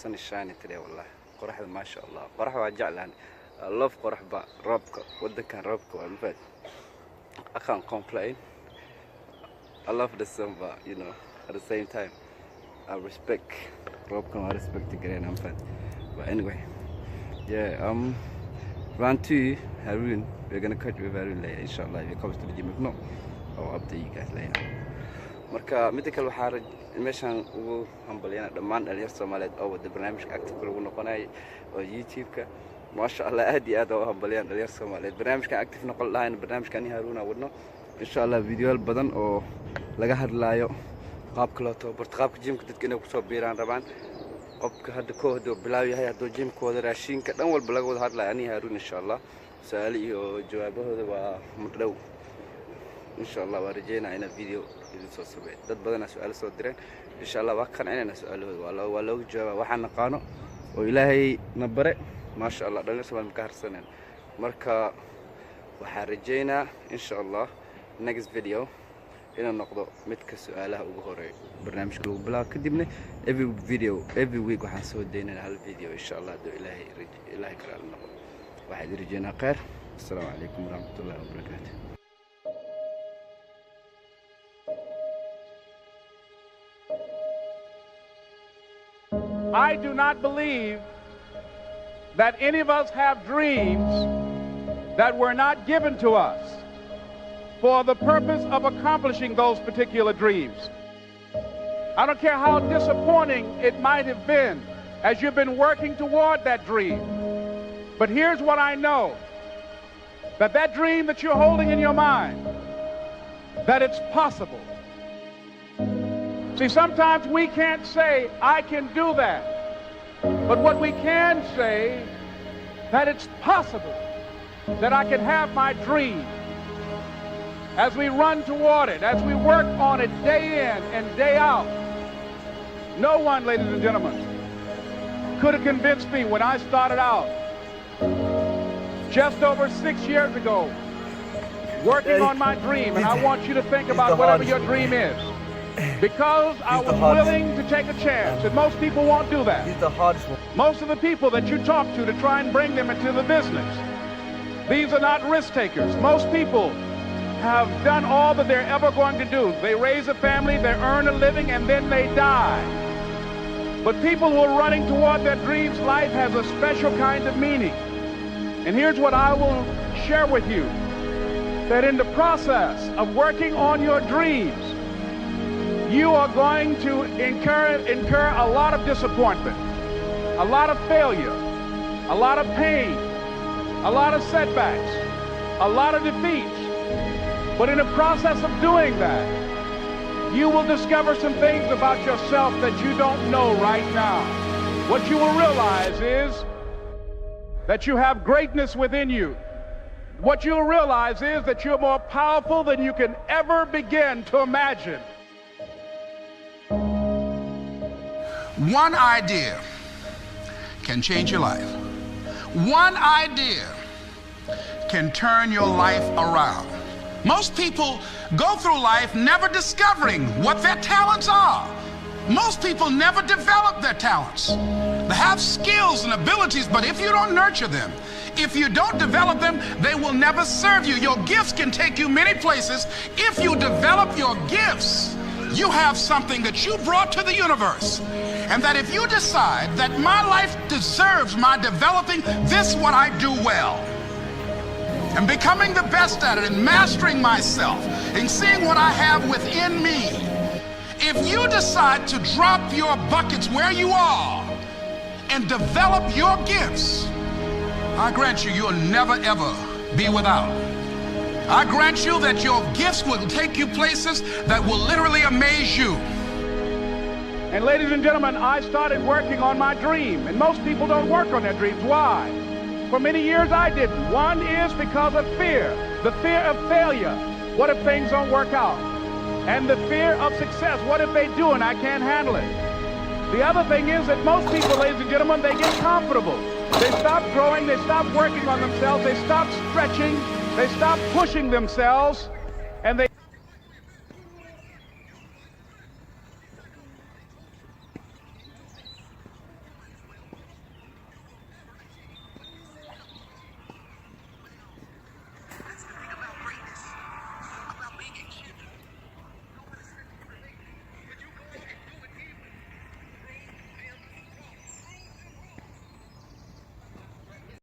sun is shining today والله قرحة ما شاء الله قرحة وجعلان I love قرحة ربك ودك كان ربك والفات I can't complain I love the sun but you know at the same time I respect ربك I respect the grain I'm fat but anyway yeah round 2 Haroon we're gonna cut with Haroon later inshallah if it comes to the gym if not I'll update you guys later marka mid kale waxa meeshan ugu hambaliyana dhamaan dhalinyarada Soomaaliyeed oo wada barnaamijka active lagu noqonay oo YouTube-ka ma sha Allah aad iyo aad oo hambaliyana dhalinyarada Soomaaliyeed barnaamijka active noqon lahayn barnaamijkan Haroon wadno insha Allah video badan oo laga hadlaayo qaabka loo tababarto qaabka gym-ka dadka inay ku soo biiraan rabaan qofka hadda kooxda bilaaw yahay hadoo gym-kooda raashinka dhan walba laga wada hadlaayo ani Haroon insha Allah su'aal iyo jawaabahooda waa mudhow insha Allah warjeena ina video idin soo sameeyay dad badan su'aal soo direen insha Allah waa kan inayna su'aalahooda waa loo jawaab waxaan naqaano oo Ilaahay na bare ma sha Allah dhalin Soomaaliya ka harsaneen marka waxaan rajeynaa insha Allah next video inaan noqdo mid ka su'aalaha ugu horeeya barnaamijka lagu bilaabo kadibna every week waxaan soo deynaa hal video insha Allah do Ilaahay karaal noqdo waxaan rajeynaa khayr assalaamu alaykum warahmatullahi wabarakatuh I do not believe that any of us have dreams that were not given to us for the purpose of accomplishing those particular dreams. I don't care how disappointing it might have been as you've been working toward that dream. But here's what I know, that dream that you're holding in your mind, that it's possible. See, sometimes we can't say, I can do that. But what we can say, that it's possible that I can have my dream. As we run toward it, as we work on it day in and day out. No one, ladies and gentlemen, could have convinced me when I started out just over 6 years ago, working on my dream. And I want you to think about whatever your dream is. Because I was willing to take a chance, and most people won't do that. He's the hardest one. Most of the people that you talk to try and bring them into the business, these are not risk takers. Most people have done all that they're ever going to do. They raise a family, they earn a living, and then they die. But people who are running toward their dreams, life has a special kind of meaning. And here's what I will share with you, that in the process of working on your dreams, you are going to incur a lot of disappointment, a lot of failure, a lot of pain, a lot of setbacks, a lot of defeats. But in the process of doing that, you will discover some things about yourself that you don't know right now. What you will realize is that you have greatness within you. What you'll realize is that you're more powerful than you can ever begin to imagine. One idea can change your life. One idea can turn your life around. Most people go through life never discovering what their talents are. Most people never develop their talents. They have skills and abilities, but if you don't nurture them, if you don't develop them, they will never serve you. Your gifts can take you many places. If you develop your gifts, you have something that you brought to the universe. And that if you decide that my life deserves my developing this what I do well, and becoming the best at it and mastering myself and seeing what I have within me, if you decide to drop your buckets where you are and develop your gifts, I grant you, you'll never ever be without. I grant you that your gifts will take you places that will literally amaze you. And ladies and gentlemen, I started working on my dream, and most people don't work on their dreams. Why? For many years I didn't. One is because of fear, the fear of failure. What if things don't work out? And the fear of success. What if they do and I can't handle it? The other thing is that most people, ladies and gentlemen, they get comfortable. They stop growing, they stop working on themselves, they stop stretching, they stop pushing themselves,